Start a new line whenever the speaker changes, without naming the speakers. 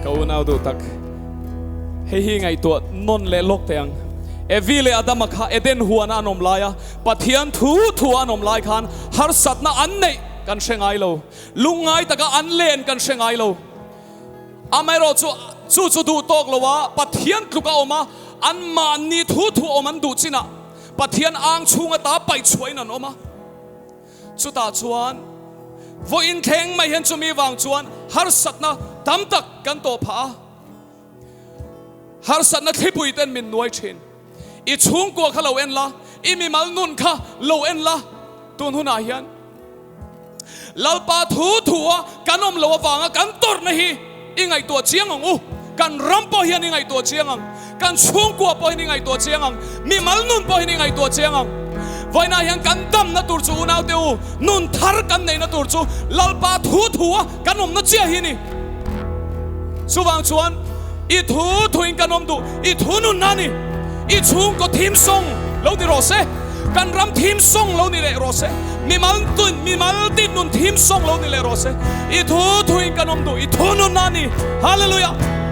kau nau du tak hi ngai tu non le lok teang evile adama kha eden huana anom laya pathian thu anom lai khan har satna an nei kan sengai lo lungai taka an len kan sengai lo amero chu du tok lowa pathian kluka oma an man ni thu oman du china pathian ang chunga ta pai chuainan oma chuta chuan vo in theng mai hen chumi wang chuan har satna tam tak kan to pha har satna thipui ten min nuai thin i chung ko kha lo en la i mi mal nun kha lo en la tun huna hian lalpa thu kanom lo wanga kan tor na hi ingai to chiang u kan rampo hian ingai to chiang kan chung ko po hian ingai to chiang mi mal nun po hian ingai to chiang voina hian kan dam na tur chu nau teu nun thar kan nei na tur chu lalpa thu kanom na chia hi ni chuwang chuan i thu in kanom du i thu nun nani i chung ko thim song lo di ro se kan ram thim song lo ni le ro se mi mal tin nun thim song lo ni le ro se i thu in kanom du i thu nun nani hallelujah